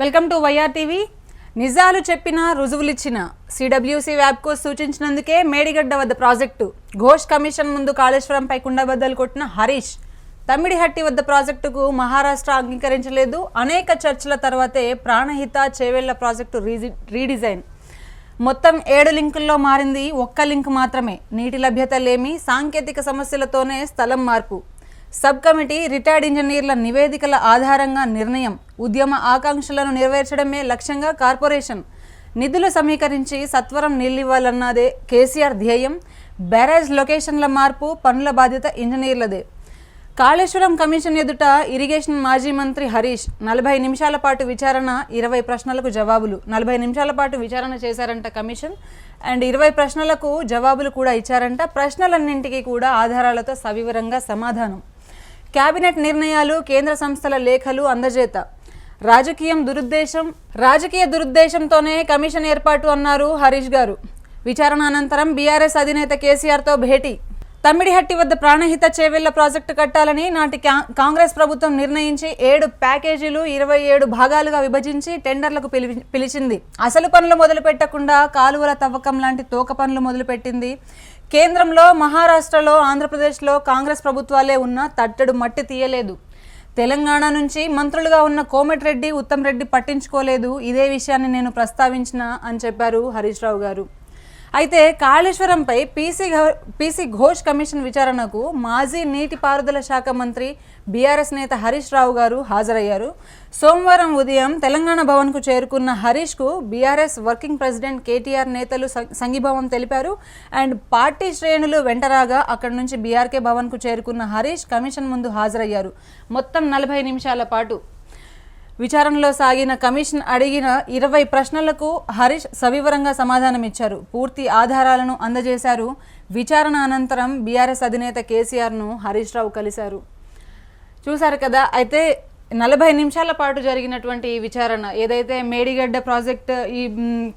Welcome to YR TV. నిజాలు చెప్పిన రుజువులిచ్చిన CWC వ్యాప్కు సూచించినందుకే Medigadda వద్ద ప్రాజెక్టు ఘోష్ కమిషన్ ముందు కాళేశ్వరంపై కుండబద్దలు కొట్టిన హరీష్. తమ్మిడిహట్టి వద్ద ప్రాజెక్టుకు మహారాష్ట్ర అంగీకరించలేదు. అనేక చర్చల తర్వాతే ప్రాణహిత చేవెళ్ల ప్రాజెక్టు రీడిజైన్. మొత్తం 7 లింకుల్లో మారింది ఒక్క లింక్ మాత్రమే. నీటి లభ్యత లేమి, సాంకేతిక సమస్యలతోనే స్థలం మార్పు. సబ్ కమిటీ రిటైర్డ్ ఇంజనీర్ల నివేదికల ఆధారంగా నిర్ణయం. ఉద్యమ ఆకాంక్షలను నెరవేర్చడమే లక్ష్యంగా కార్పొరేషన్. నిధులు సమీకరించి సత్వరం నీళ్లివ్వాలన్నదే కేసీఆర్ ధ్యేయం. బ్యారేజ్ లొకేషన్ల మార్పు, పనుల బాధ్యత ఇంజనీర్లదే. కాళేశ్వరం కమిషన్ ఎదుట ఇరిగేషన్ మాజీ మంత్రి హరీష్ 40 నిమిషాల పాటు విచారణ, 20 ప్రశ్నలకు జవాబులు. 40 నిమిషాల పాటు విచారణ చేశారంట కమిషన్. అండ్ 20 ప్రశ్నలకు జవాబులు కూడా ఇచ్చారంట. ప్రశ్నలన్నింటికీ కూడా ఆధారాలతో సవివరంగా సమాధానం. కేబినెట్ నిర్ణయాలు, కేంద్ర సంస్థల లేఖలు అందజేత. రాజకీయ దురుద్దేశంతోనే కమిషన్ ఏర్పాటు అన్నారు హరీష్ గారు. విచారణ అనంతరం బీఆర్ఎస్ అధినేత కేసీఆర్తో భేటీ. తమ్మిడిహట్టి వద్ద ప్రాణహిత చేవెళ్ల ప్రాజెక్టు కట్టాలని నాటి కాంగ్రెస్ ప్రభుత్వం నిర్ణయించి 7 ప్యాకేజీలు 27 భాగాలుగా విభజించి టెండర్లకు పిలిచింది. అసలు పనులు మొదలు పెట్టకుండా కాలువల తవ్వకం లాంటి తోక పనులు మొదలుపెట్టింది. కేంద్రంలో, మహారాష్ట్రలో, ఆంధ్రప్రదేశ్లో కాంగ్రెస్ ప్రభుత్వాలే ఉన్నా తట్టెడు మట్టి తీయలేదు. తెలంగాణ నుంచి మంత్రులుగా ఉన్న కోమటిరెడ్డి, ఉత్తమ్ రెడ్డి పట్టించుకోలేదు. ఇదే విషయాన్ని నేను ప్రస్తావించిన అని చెప్పారు హరీష్ రావు గారు. అయితే కాళేశ్వరంపై పీసీ ఘోష్ కమిషన్ విచారణకు మాజీ నీటిపారుదల శాఖ మంత్రి బీఆర్ఎస్ నేత హరీష్ రావు గారు హాజరయ్యారు. సోమవారం ఉదయం తెలంగాణ భవన్కు చేరుకున్న హరీష్కు బీఆర్ఎస్ వర్కింగ్ ప్రెసిడెంట్ కేటీఆర్ నేతలు సంఘీభావం తెలిపారు. అండ్ పార్టీ శ్రేణులు వెంటరాగా అక్కడి నుంచి బీఆర్కే భవన్కు చేరుకున్న హరీష్ కమిషన్ ముందు హాజరయ్యారు. మొత్తం 40 నిమిషాల పాటు విచారణలో సాగిన కమిషన్ అడిగిన 20 ప్రశ్నలకు హరీష్ సవివరంగా సమాధానం ఇచ్చారు. పూర్తి ఆధారాలను అందజేశారు. విచారణ అనంతరం బీఆర్ఎస్ అధినేత కేసీఆర్ను హరీష్ రావు కలిశారు. చూశారు కదా. అయితే 40 నిమిషాల పాటు జరిగినటువంటి ఈ విచారణ ఏదైతే మేడిగడ్డ ప్రాజెక్ట్, ఈ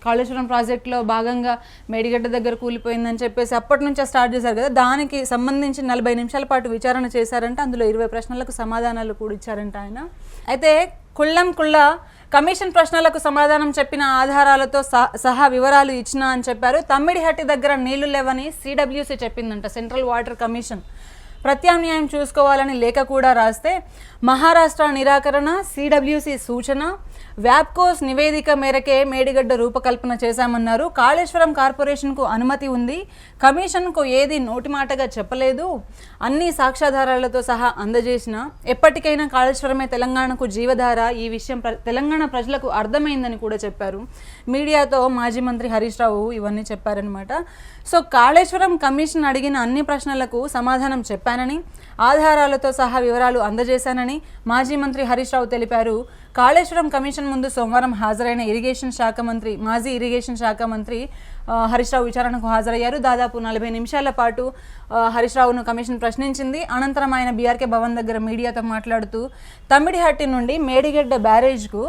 కాళేశ్వరం ప్రాజెక్టులో భాగంగా మేడిగడ్డ దగ్గర కూలిపోయిందని చెప్పేసి అప్పటి నుంచే స్టార్ట్ చేశారు కదా, దానికి సంబంధించి 40 నిమిషాల పాటు విచారణ చేశారంట. అందులో 20 ప్రశ్నలకు సమాధానాలు కూడా ఇచ్చారంట ఆయన. అయితే కుళ్ళ కమిషన్ ప్రశ్నలకు సమాధానం చెప్పిన ఆధారాలతో సహా వివరాలు ఇచ్చినా అని చెప్పారు. తమ్మిడిహట్టి దగ్గర నీళ్లు లేవని సిడబ్ల్యూసీ చెప్పిందంట. సెంట్రల్ వాటర్ కమిషన్ ప్రత్యామ్నాయం చూసుకోవాలని లేఖ కూడా రాస్తే మహారాష్ట్ర నిరాకరణ, సిడబ్ల్యూసీ సూచన, వ్యాప్కోస్ నివేదిక మేరకే మేడిగడ్డ రూపకల్పన చేశామన్నారు. కాళేశ్వరం కార్పొరేషన్కు అనుమతి ఉంది. కమిషన్కు ఏది నోటి మాటగా చెప్పలేదు. అన్ని సాక్ష్యాధారాలతో సహా అందజేసిన ఎప్పటికైనా కాళేశ్వరమే తెలంగాణకు జీవధార. ఈ విషయం తెలంగాణ ప్రజలకు అర్థమైందని కూడా చెప్పారు. మీడియాతో మాజీ మంత్రి హరీష్ రావు ఇవన్నీ చెప్పారనమాట. సో కాళేశ్వరం కమిషన్ అడిగిన అన్ని ప్రశ్నలకు సమాధానం చెప్పానని, ఆధారాలతో సహా వివరాలు అందజేశానని మాజీ మంత్రి హరీష్ రావు తెలిపారు. కాళేశ్వరం కమిషన్ ముందు సోమవారం హాజరైన మాజీ ఇరిగేషన్ శాఖ మంత్రి హరీష్ రావు విచారణకు హాజరయ్యారు. దాదాపు 40 నిమిషాల పాటు హరీష్ రావును కమిషన్ ప్రశ్నించింది. అనంతరం ఆయన బీఆర్కే భవన్ దగ్గర మీడియాతో మాట్లాడుతూ తమ్మిడిహట్టి నుండి మేడిగడ్డ బ్యారేజ్కు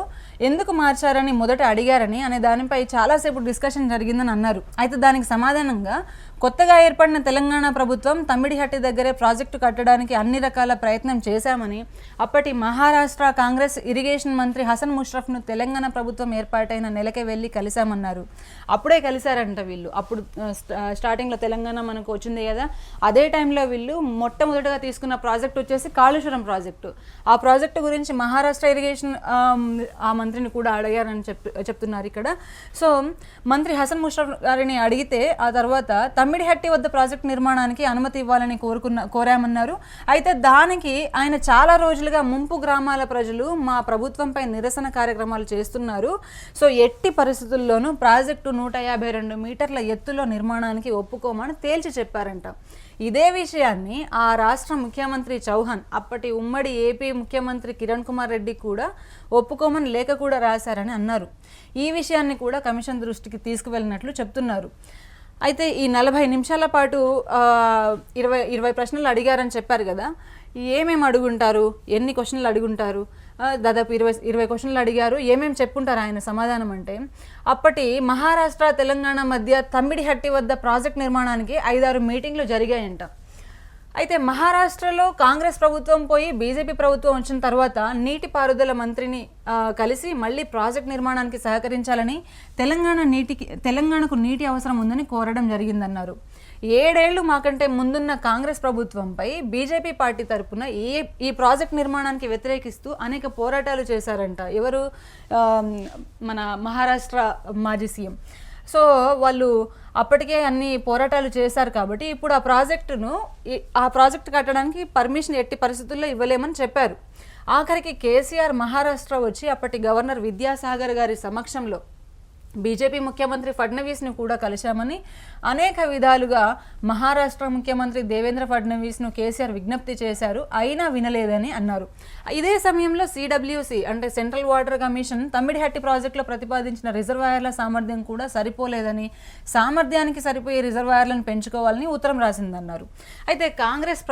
ఎందుకు మార్చారని మొదట అడిగారని అనే దానిపై చాలాసేపు డిస్కషన్ జరిగిందని అన్నారు. అయితే దానికి సమాధానంగా కొత్తగా ఏర్పడిన తెలంగాణ ప్రభుత్వం తమ్మిడిహట్టి దగ్గరే ప్రాజెక్టు కట్టడానికి అన్ని రకాల ప్రయత్నం చేశామని, అప్పటి మహారాష్ట్ర కాంగ్రెస్ ఇరిగేషన్ మంత్రి హసన్ ముష్రఫ్ను తెలంగాణ ప్రభుత్వం ఏర్పాటైన నెలకే వెళ్ళి కలిశామన్నారు. అప్పుడే కలిశారంట వీళ్ళు. అప్పుడు స్టార్టింగ్లో తెలంగాణ మనకు వచ్చింది కదా, అదే టైంలో వీళ్ళు మొట్టమొదటిగా తీసుకున్న ప్రాజెక్ట్ వచ్చేసి కాళేశ్వరం ప్రాజెక్టు. ఆ ప్రాజెక్టు గురించి మహారాష్ట్ర ఇరిగేషన్ ఆ మంత్రిని కూడా అడిగారని చెప్తున్నారు ఇక్కడ. సో మంత్రి హసన్ ముష్రఫ్ గారిని అడిగితే ఆ తర్వాత తమ్మిడిహట్టి వద్ద ప్రాజెక్టు నిర్మాణానికి అనుమతి ఇవ్వాలని కోరామన్నారు. అయితే దానికి ఆయన చాలా రోజులుగా ముంపు గ్రామాల ప్రజలు మా ప్రభుత్వంపై నిరసన కార్యక్రమాలు చేస్తున్నారు. సో ఎట్టి పరిస్థితుల్లోనూ ప్రాజెక్టు 152 మీటర్ల ఎత్తులో నిర్మాణానికి ఒప్పుకోమని తేల్చి చెప్పారంట. ఇదే విషయాన్ని ఆ రాష్ట్ర ముఖ్యమంత్రి చౌహాన్, అప్పటి ఉమ్మడి ఏపీ ముఖ్యమంత్రి కిరణ్ కుమార్ రెడ్డి కూడా ఒప్పుకోమని లేఖ కూడా రాశారని అన్నారు. ఈ విషయాన్ని కూడా కమిషన్ దృష్టికి తీసుకువెళ్ళినట్లు చెప్తున్నారు. అయితే ఈ 40 నిమిషాల పాటు 20 ప్రశ్నలు అడిగారని చెప్పారు కదా, ఏమేమి అడుగుంటారు, ఎన్ని క్వశ్చన్లు అడుగుంటారు? దాదాపు 20 క్వశ్చన్లు అడిగారు. ఏమేమి చెప్పుంటారు ఆయన సమాధానం అంటే, అప్పటి మహారాష్ట్ర, తెలంగాణ మధ్య తమ్మిడిహట్టి వద్ద ప్రాజెక్ట్ నిర్మాణానికి 5-6 మీటింగ్లు జరిగాయంట. అయితే మహారాష్ట్రలో కాంగ్రెస్ ప్రభుత్వం పోయి బీజేపీ ప్రభుత్వం వచ్చిన తర్వాత నీటిపారుదల మంత్రిని కలిసి మళ్ళీ ప్రాజెక్ట్ నిర్మాణానికి సహకరించాలని తెలంగాణకు నీటి అవసరం ఉందని కోరడం జరిగిందన్నారు. 7 ఏళ్లు మాకంటే ముందున్న కాంగ్రెస్ ప్రభుత్వంపై బీజేపీ పార్టీ తరఫున ఈ ప్రాజెక్ట్ నిర్మాణానికి వ్యతిరేకిస్తూ అనేక పోరాటాలు చేశారంట. ఎవరు? మన మహారాష్ట్ర మాజీ సీఎం. సో వాళ్ళు అప్పటికే అన్ని పోరాటాలు చేశారు కాబట్టి ఇప్పుడు ఆ ప్రాజెక్టు కట్టడానికి పర్మిషన్ ఎట్టి పరిస్థితుల్లో ఇవ్వలేమని చెప్పారు. ఆఖరికి కేసీఆర్ మహారాష్ట్ర వచ్చి అప్పటి గవర్నర్ విద్యాసాగర్ గారి సమక్షంలో బీజేపీ ముఖ్యమంత్రి ఫడ్నవీస్ను కూడా కలిశామని, అనేక విధాలుగా మహారాష్ట్ర ముఖ్యమంత్రి దేవేంద్ర ఫడ్నవీస్ను కేసీఆర్ విజ్ఞప్తి చేశారు, అయినా వినలేదని అన్నారు. ఇదే సమయంలో సిడబ్ల్యూసి అంటే సెంట్రల్ వాటర్ కమిషన్ తమ్మిడిహట్టి ప్రాజెక్టులో ప్రతిపాదించిన రిజర్వాయర్ల సామర్థ్యం కూడా సరిపోలేదని, సామర్థ్యానికి సరిపోయే రిజర్వాయర్లను పెంచుకోవాలని ఉత్తరం రాసిందన్నారు. అయితే కాంగ్రెస్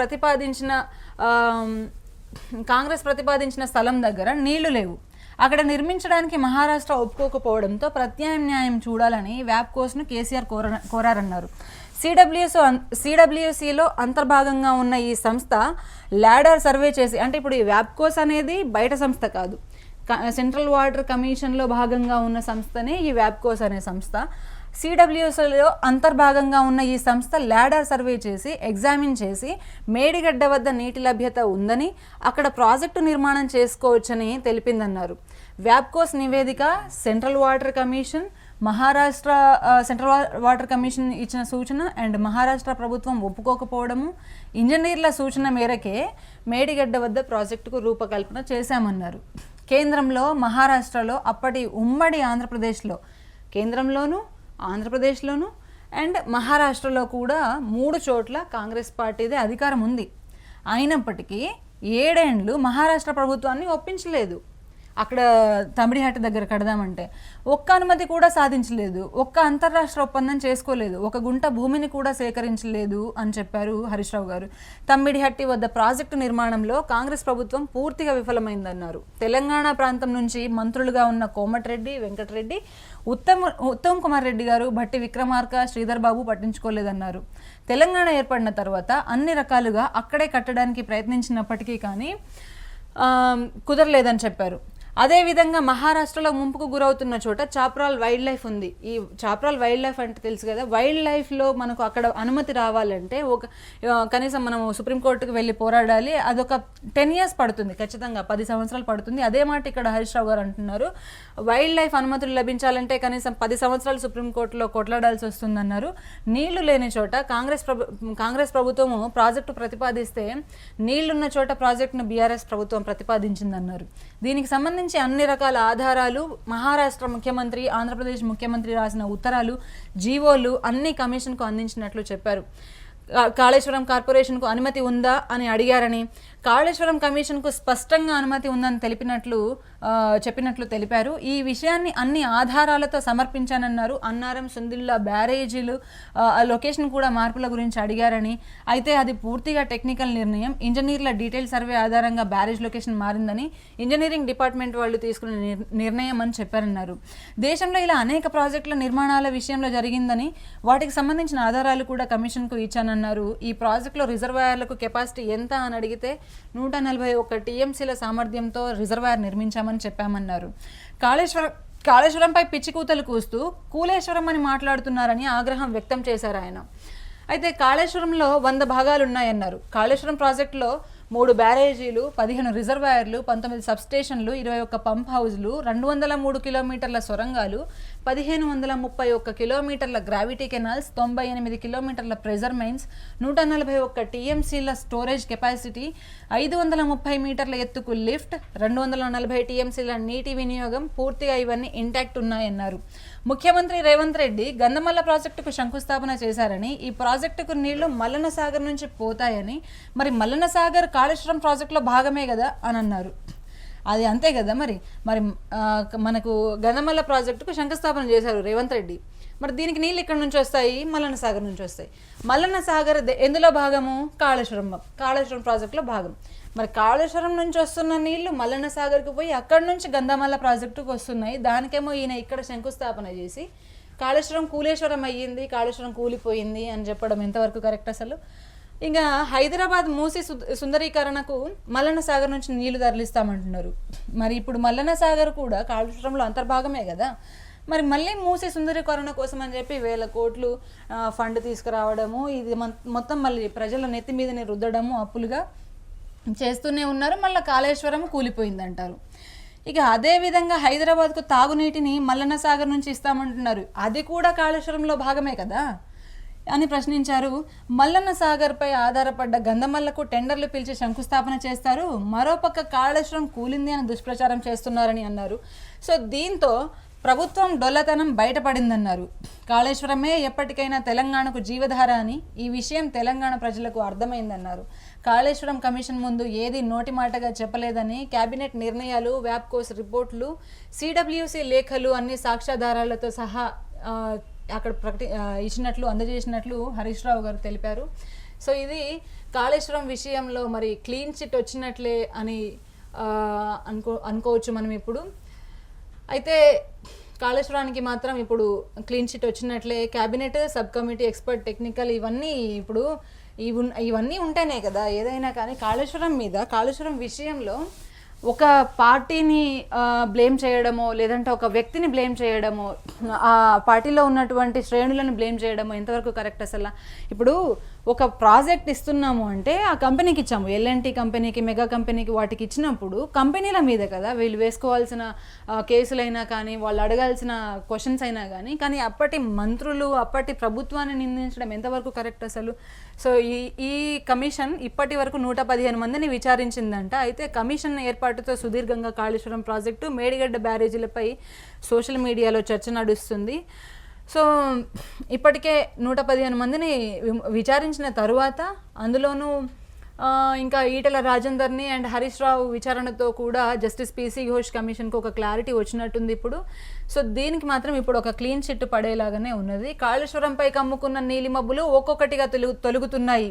ప్రతిపాదించిన స్థలం దగ్గర నీళ్లు లేవు. అక్కడ నిర్మించడానికి మహారాష్ట్ర ఒప్పుకోకపోవడంతో ప్రత్యామ్నాయం చూడాలని వ్యాప్కోస్ను కేసీఆర్ కోరారన్నారు. సిడబ్ల్యూసిలో అంతర్భాగంగా ఉన్న ఈ సంస్థ ల్యాడర్ సర్వే చేసి, అంటే ఇప్పుడు ఈ వ్యాప్కోస్ అనేది బయట సంస్థ కాదు, సెంట్రల్ వాటర్ కమిషన్లో భాగంగా ఉన్న సంస్థనే ఈ వ్యాప్కోస్ అనే సంస్థ. సిడబ్ల్యూసిలో అంతర్భాగంగా ఉన్న ఈ సంస్థ ల్యాడర్ సర్వే చేసి ఎగ్జామిన్ చేసి మేడిగడ్డ వద్ద నీటి లభ్యత ఉందని, అక్కడ ప్రాజెక్టు నిర్మాణం చేసుకోవచ్చని తెలిపిందన్నారు. వ్యాప్కోస్ నివేదిక సెంట్రల్ వాటర్ కమిషన్ ఇచ్చిన సూచన అండ్ మహారాష్ట్ర ప్రభుత్వం ఒప్పుకోకపోవడము, ఇంజనీర్ల సూచన మేరకే మేడిగడ్డ వద్ద ప్రాజెక్టుకు రూపకల్పన చేశామన్నారు. కేంద్రంలో మహారాష్ట్రలో అప్పటి ఉమ్మడి ఆంధ్రప్రదేశ్లోను అండ్ మహారాష్ట్రలో కూడా 3 చోట్ల కాంగ్రెస్ పార్టీదే అధికారం ఉంది. అయినప్పటికీ 7 ఏళ్ళు మహారాష్ట్ర ప్రభుత్వాన్ని ఒప్పించలేదు. అక్కడ తమిడిహట్టి దగ్గర కడదామంటే ఒక్క అనుమతి కూడా సాధించలేదు, ఒక్క అంతర్రాష్ట్ర ఒప్పందం చేసుకోలేదు, ఒక గుంట భూమిని కూడా సేకరించలేదు అని చెప్పారు హరీష్ రావు గారు. తమ్మిడిహట్టి వద్ద ప్రాజెక్టు నిర్మాణంలో కాంగ్రెస్ ప్రభుత్వం పూర్తిగా విఫలమైందన్నారు. తెలంగాణ ప్రాంతం నుంచి మంత్రులుగా ఉన్న కోమటిరెడ్డి వెంకటరెడ్డి, ఉత్తమ్ కుమార్ రెడ్డి గారు, భట్టి విక్రమార్క, శ్రీధర్ బాబు పట్టించుకోలేదన్నారు. తెలంగాణ ఏర్పడిన తర్వాత అన్ని రకాలుగా అక్కడే కట్టడానికి ప్రయత్నించినప్పటికీ కానీ కుదరలేదని చెప్పారు. అదేవిధంగా మహారాష్ట్రలో ముంపుకు గురవుతున్న చోట చాప్రాల్ వైల్డ్ లైఫ్ ఉంది. ఈ చాప్రాల్ వైల్డ్ లైఫ్ అంటే తెలుసు కదా, వైల్డ్ లైఫ్లో మనకు అక్కడ అనుమతి రావాలంటే కనీసం మనం సుప్రీంకోర్టుకు వెళ్ళి పోరాడాలి. అదొక 10 years పడుతుంది, ఖచ్చితంగా 10 సంవత్సరాలు పడుతుంది. అదే మాట ఇక్కడ హరీష్ రావు గారు అంటున్నారు, వైల్డ్ లైఫ్ అనుమతులు లభించాలంటే కనీసం 10 సంవత్సరాలు సుప్రీంకోర్టులో కొట్లాడాల్సి వస్తుందన్నారు. నీళ్లు లేని చోట కాంగ్రెస్ ప్రభుత్వము ప్రాజెక్టు ప్రతిపాదిస్తే నీళ్లున్న చోట ప్రాజెక్టును బీఆర్ఎస్ ప్రభుత్వం ప్రతిపాదించిందన్నారు. దీనికి సంబంధించి అన్ని రకాల ఆధారాలు మహారాష్ట్ర ముఖ్యమంత్రి, ఆంధ్రప్రదేశ్ ముఖ్యమంత్రి రాసిన ఉత్తరాలు, జీవోలు అన్ని కమిషన్కు అందించినట్లు చెప్పారు. కాళేశ్వరం కార్పొరేషన్కు అనుమతి ఉందా అని అడిగారని, కాళేశ్వరం కమిషన్కు స్పష్టంగా అనుమతి ఉందని చెప్పినట్లు తెలిపారు. ఈ విషయాన్ని అన్ని ఆధారాలతో సమర్పించానన్నారు. అన్నారం, సుందిల్లా బ్యారేజీలు లొకేషన్ కూడా మార్పుల గురించి అడిగారని, అయితే అది పూర్తిగా టెక్నికల్ నిర్ణయం, ఇంజనీర్ల డీటెయిల్ సర్వే ఆధారంగా బ్యారేజ్ లొకేషన్ మారిందని ఇంజనీరింగ్ డిపార్ట్మెంట్ వాళ్ళు తీసుకున్న నిర్ణయం అని చెప్పారన్నారు. దేశంలో ఇలా అనేక ప్రాజెక్టుల నిర్మాణాల విషయంలో జరిగిందని, వాటికి సంబంధించిన ఆధారాలు కూడా కమిషన్కు ఇచ్చానన్నారు. ఈ ప్రాజెక్టులో రిజర్వాయర్లకు కెపాసిటీ ఎంత అని అడిగితే 141 TMCల సామర్థ్యంతో రిజర్వాయర్ నిర్మించామని చెప్పామన్నారు. కాళేశ్వరంపై పిచ్చికూతలు కూస్తూ కూలేశ్వరం అని మాట్లాడుతున్నారని ఆగ్రహం వ్యక్తం చేశారు ఆయన. అయితే కాళేశ్వరంలో 100 భాగాలు ఉన్నాయన్నారు. కాళేశ్వరం ప్రాజెక్టులో 3 బ్యారేజీలు, 15 రిజర్వాయర్లు, 19 సబ్స్టేషన్లు, 21 పంప్ హౌజ్లు, 203 కిలోమీటర్ల సొరంగాలు, 1531 కిలోమీటర్ల గ్రావిటీ కెనాల్స్, 98 కిలోమీటర్ల ప్రెజర్ మైన్స్, 141 TMCల స్టోరేజ్ కెపాసిటీ, 530 మీటర్ల ఎత్తుకు లిఫ్ట్, 240 TMCల నీటి వినియోగం, పూర్తిగా ఇవన్నీ ఇంటాక్ట్ ఉన్నాయన్నారు. ముఖ్యమంత్రి రేవంత్ రెడ్డి గంధమల్ల ప్రాజెక్టుకు శంకుస్థాపన చేశారని, ఈ ప్రాజెక్టుకు నీళ్లు మల్లన సాగర్ నుంచి పోతాయని, మరి మల్లన సాగర్ కాళేశ్వరం ప్రాజెక్టులో భాగమే కదా అని అన్నారు. అది అంతే కదా, మరి మనకు గంధమల్ల ప్రాజెక్టుకు శంకుస్థాపన చేశారు రేవంత్ రెడ్డి. మరి దీనికి నీళ్ళు ఇక్కడ నుంచి వస్తాయి, మల్లన సాగర్ నుంచి వస్తాయి. మల్లన సాగర్ ఎందులో భాగము? కాళేశ్వరం ప్రాజెక్టులో భాగం. మరి కాళేశ్వరం నుంచి వస్తున్న నీళ్లు మల్లన సాగర్కి పోయి అక్కడి నుంచి గంధమల్ల ప్రాజెక్టుకు వస్తున్నాయి. దానికేమో ఈయన ఇక్కడ శంకుస్థాపన చేసి కాళేశ్వరం కూలేశ్వరం అయ్యింది, కాళేశ్వరం కూలిపోయింది అని చెప్పడం ఎంతవరకు కరెక్ట్? అసలు ఇంకా హైదరాబాద్ మూసి సుందరీకరణకు మల్లన్న సాగర్ నుంచి నీళ్లు తరలిస్తామంటున్నారు. మరి ఇప్పుడు మల్లన్న సాగర్ కూడా కాళేశ్వరంలో అంతర్భాగమే కదా. మరి మళ్ళీ మూసి సుందరీకరణ కోసం అని చెప్పి 1000 కోట్లు ఫండ్ తీసుకురావడము, ఇది మొత్తం మళ్ళీ ప్రజల నెత్తి మీదనే రుద్దడము అప్పులుగా చేస్తూనే ఉన్నారు. మళ్ళీ కాళేశ్వరం కూలిపోయిందంటారు. ఇక అదేవిధంగా హైదరాబాద్కు తాగునీటిని మల్లన్న సాగర్ నుంచి ఇస్తామంటున్నారు. అది కూడా కాళేశ్వరంలో భాగమే కదా అని ప్రశ్నించారు. మల్లన్న సాగర్పై ఆధారపడ్డ గంధమల్లకు టెండర్లు పిలిచి శంకుస్థాపన చేస్తారు, మరోపక్క కాళేశ్వరం కూలింది అని దుష్ప్రచారం చేస్తున్నారని అన్నారు. సో దీంతో ప్రభుత్వం డొల్లతనం బయటపడిందన్నారు. కాళేశ్వరమే ఎప్పటికైనా తెలంగాణకు జీవధార అని, ఈ విషయం తెలంగాణ ప్రజలకు అర్థమైందన్నారు. కాళేశ్వరం కమిషన్ ముందు ఏది నోటి మాటగా చెప్పలేదని, కేబినెట్ నిర్ణయాలు, వ్యాప్కోస్ రిపోర్టులు, సిడబ్ల్యూసి లేఖలు అన్ని సాక్ష్యాధారాలతో సహా అక్కడ ఇచ్చినట్లు అందజేసినట్లు హరీష్ రావు గారు తెలిపారు. సో ఇది కాళేశ్వరం విషయంలో మరి క్లీన్ చిట్ వచ్చినట్లే అని అనుకోవచ్చు మనం ఇప్పుడు. అయితే కాళేశ్వరానికి మాత్రం ఇప్పుడు క్లీన్ చిట్ వచ్చినట్లే. Cabinet, sub committee, expert, technical ఇవన్నీ ఇప్పుడు ఇవన్నీ ఉంటేనే కదా ఏదైనా. కానీ కాళేశ్వరం విషయంలో ఒక పార్టీని బ్లేమ్ చేయడమో లేదంటే ఒక వ్యక్తిని బ్లేమ్ చేయడమో, ఆ పార్టీలో ఉన్నటువంటి శ్రేణులను బ్లేమ్ చేయడమో ఎంతవరకు కరెక్ట్ అసలు? ఇప్పుడు ఒక ప్రాజెక్ట్ ఇస్తున్నాము అంటే ఆ కంపెనీకి ఇచ్చాము, ఎల్ఎన్టీ కంపెనీకి, మెగా కంపెనీకి, వాటికి ఇచ్చినప్పుడు కంపెనీల మీద కదా వీళ్ళు వేసుకోవాల్సిన కేసులైనా కానీ, వాళ్ళు అడగాల్సిన క్వశ్చన్స్ అయినా కానీ అప్పటి మంత్రులు, అప్పటి ప్రభుత్వాన్ని నిందించడం ఎంతవరకు కరెక్ట్ అసలు? సో ఈ కమిషన్ ఇప్పటి వరకు 115 మందిని విచారించిందంట. అయితే కమిషన్ ఏర్పాటుతో సుదీర్ఘంగా కాళేశ్వరం ప్రాజెక్టు, మేడిగడ్డ బ్యారేజీలపై సోషల్ మీడియాలో చర్చ నడుస్తుంది. సో ఇప్పటికే 115 మందిని విచారించిన తరువాత అందులోనూ ఇంకా ఈటెల రాజేందర్ని అండ్ హరీష్ రావు విచారణతో కూడా జస్టిస్ పిసి ఘోష్ కమిషన్కు ఒక క్లారిటీ వచ్చినట్టుంది ఇప్పుడు. సో దీనికి మాత్రం ఇప్పుడు ఒక క్లీన్ చిట్ పడేలాగానే ఉన్నది. కాళేశ్వరంపై కమ్ముకున్న నీలి మబ్బులు ఒక్కొక్కటిగా తొలుగుతున్నాయి.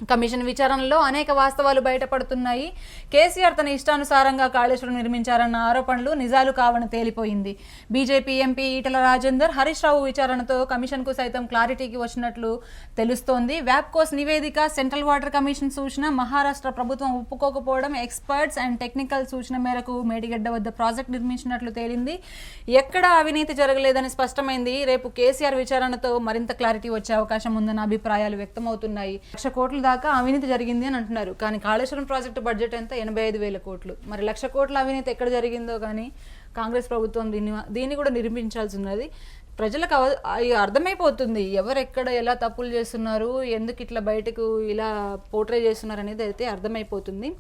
కమిషన్ విచారణలో అనేక వాస్తవాలు బయటపడుతున్నాయి. కేసీఆర్ తన ఇష్టానుసారంగా కాళేశ్వరం నిర్మించారన్న ఆరోపణలు నిజాలు కావని తేలిపోయింది. బీజేపీ ఎంపీ ఈటెల రాజేందర్, హరీష్ రావు విచారణతో కమిషన్కు సైతం క్లారిటీకి వచ్చినట్లు తెలుస్తోంది. వ్యాప్కోస్ నివేదిక, సెంట్రల్ వాటర్ కమిషన్ సూచన, మహారాష్ట్ర ప్రభుత్వం ఒప్పుకోకపోవడం, ఎక్స్పర్ట్స్ అండ్ టెక్నికల్ సూచన మేరకు మేడిగడ్డ వద్ద ప్రాజెక్ట్ నిర్మించినట్లు తేలింది. ఎక్కడా అవినీతి జరగలేదని స్పష్టమైంది. రేపు కేసీఆర్ విచారణతో మరింత క్లారిటీ వచ్చే అవకాశం ఉందన్న అభిప్రాయాలు వ్యక్తమవుతున్నాయి. 1,00,000 కోట్ల దాకా అవినీతి జరిగింది అని అంటున్నారు. కానీ కాళేశ్వరం ప్రాజెక్టు బడ్జెట్ ఎంత? 85,000 కోట్లు. మరి 1,00,000 కోట్ల అవినీతి ఎక్కడ జరిగిందో కానీ కాంగ్రెస్ ప్రభుత్వం దీన్ని కూడా నిరూపించాల్సి ఉన్నది. ప్రజలకు అర్థమైపోతుంది ఎవరు ఎక్కడ ఎలా తప్పులు చేస్తున్నారు, ఎందుకు ఇట్లా బయటకు ఇలా పోర్ట్రే చేస్తున్నారు అనేది అయితే అర్థమైపోతుంది.